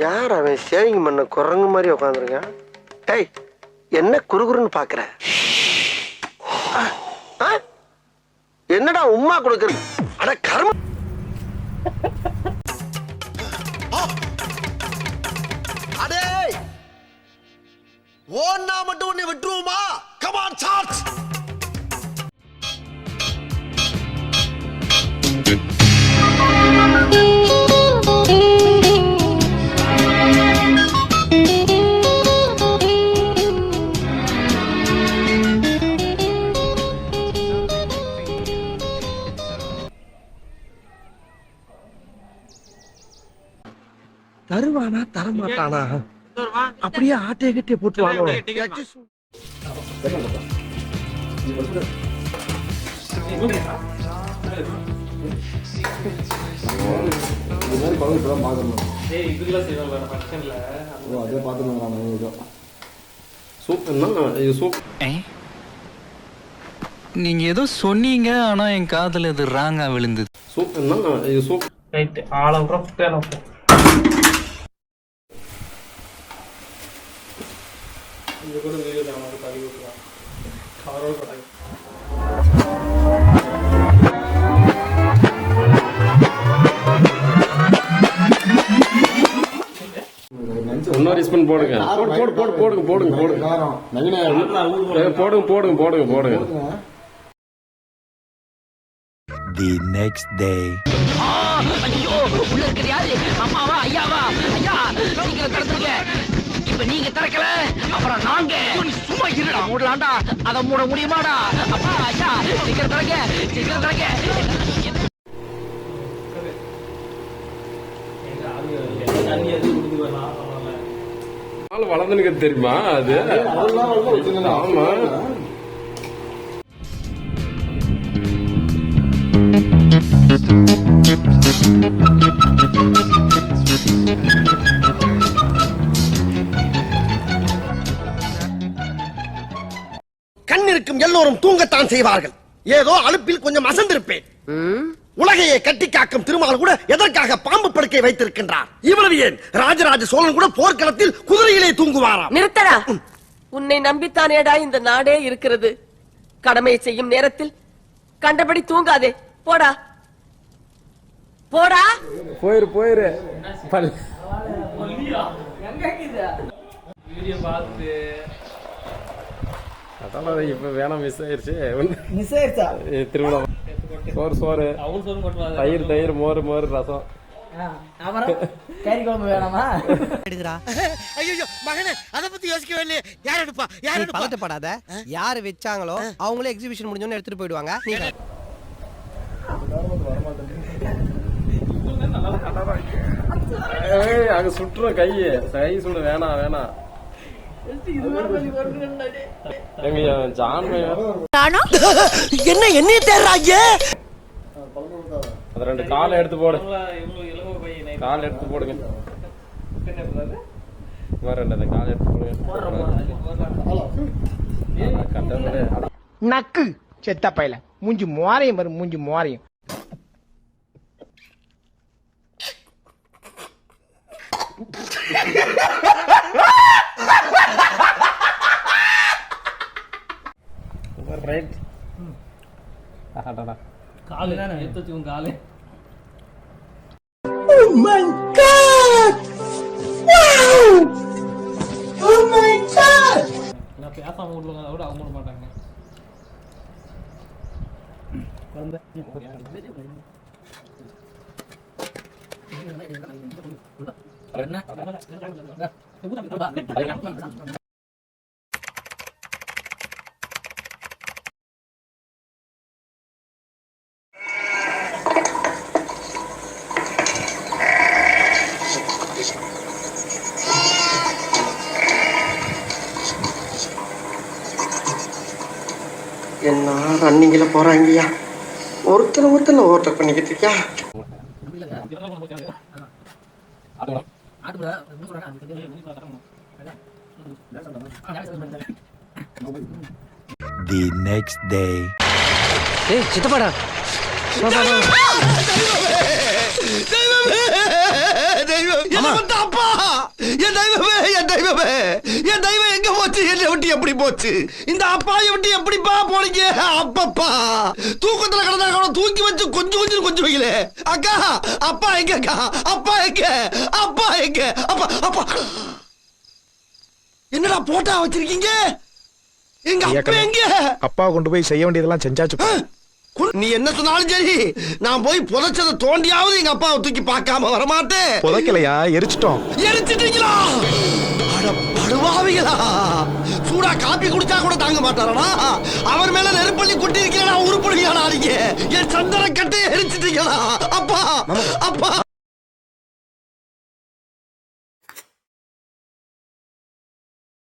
யார் அவன் சேவிங் பண்ண குரங்கு மாதிரி உட்காந்துருக்கான்? ஏய், என்ன குறுகுறுன்னு பாக்குற? என்னடா உம்மா கொடுக்குற? அட கர்ம. அடே ஓன்னா மட்டும் உன்னை விட்டுருவோமா? Come on charge. தருவானா தரமாட்டானா? அப்படியே ஆட்டைய கட்டிய போட்டு வாங்க. நீங்க ஏதோ சொன்னீங்க, ஆனா என் காதுல இது ராங்கா விழுந்தது. இன்னொரு ஸ்பூன் போடுங்க. போடுங்க. போடுங்க. The next day. ஐயோ, உள்ள இருக்கிற யாரு? அம்மாவா, ஐயாவா? ஐயா, சீக்கிரம் திறந்துருங்க. இப்ப நீங்க திறக்கல, அப்புறம் நாங்க. சும்மா இருடா, மூடலாம்டா. அத மூட முடியுமாடா? அப்பா, ஐயா, சீக்கிரம் திறக்க. வளர்ந்துன்னு தெரியுமா? அது ஆமா. கண் இருக்கும் எல்லோரும் தூங்கத்தான் செய்வார்கள். ஏதோ அலுப்பில் கொஞ்சம் அசந்திருப்பேன். உலகையே கட்டி காக்கும் திருமால் கூட எதற்காக பாம்பு படுக்கை வைத்திருக்கின்றார்? இவ்வளவு ஏன் ராஜராஜ சோழன் கூட போர்க்களத்தில் குதிரையிலே தூங்குவாராம். நிறுத்தடா. உன்னை நம்பித்தானேடா இந்த நாடே இருக்கிறது. கடமை செய்யும் நேரத்தில் கண்டபடி தூங்காதே. போடா. போயிரு. அதான் இப்ப வேணாம். மிஸ் ஆயிருச்சு. திருவிழா சோறு தயிர் மோர் ரசம். கறி குழம்பு வேணாமா? ஐயோ மகனே, அத பத்தி யோசிக்கவே இல்லையே. யார் எடுப்பா? பதட்டப்படாத. யாரு வச்சாங்களோ அவங்களே எக்ஸிபிஷன் முடிஞ்சோன்னு எடுத்துட்டு போயிடுவாங்க. அங்க சுற்றுற கை சுடு. வேணாம். என்ன என்னைய தேடுறாங்க? அது ரெண்டு காலை எடுத்து போடு. கால் எடுத்து போடுங்க. கால் எடுத்து போடுங்க. நக்கு செத்த பையல மூஞ்சி மோரையும். ரைட். காலு தானே எடுத்துச்சும் காலு. Oh my God! Wow! Oh my God! நான் பேசாம விடுவாங்க, அதோட அவங்க விட மாட்டாங்க. என்ன ரன்னிங்ல போறாங்கய்யா? ஒருத்தர் ஓவர்டேக் பண்ணிக்கிட்டு இருக்கியா? The next day. சித்தப்பாடா. தெய்வமே தெய்வம் என்ன வந்து அப்பா என் தெய்வமே என் தெய்வமே என் தெய்வம் எங்க போச்சு என்னை விட்டு எப்படி போச்சு இந்த அப்பாயை விட்டு எப்படிப்பா போனீங்க அப்பப்பா தூக்கத்துல கிடந்தா தூக்கி வச்சு கொஞ்சம் வைக்கல அக்கா அப்பா எங்க அக்கா அப்பா எங்க அப்பா எங்க அப்பா அப்பா என்னடா போட்டா வச்சிருக்கீங்க எங்க அப்பா எங்க அப்பா கொண்டு போய் செய்ய வேண்டியதெல்லாம் செஞ்சாச்சு நீ என்ன சொன்னாலும் சரி நான் போய் புதைச்சதை தோண்டியாவது எங்க அப்பாவை தூக்கி பார்க்காம வரமாட்டேன் புதைக்கலையா எரிச்சிட்டோம் எரிச்சிட்டீங்களா அட படுவாவிகளா சூடா காப்பி குடிச்சா கூட தாங்க மாட்டாரடா அவர் மேல நெருப்பள்ளி குட்டி இருக்கிறா உருப்படுவியாடா நீங்க என் சந்தன கட்டை எரிச்சிட்டீங்களா அப்பா அப்பா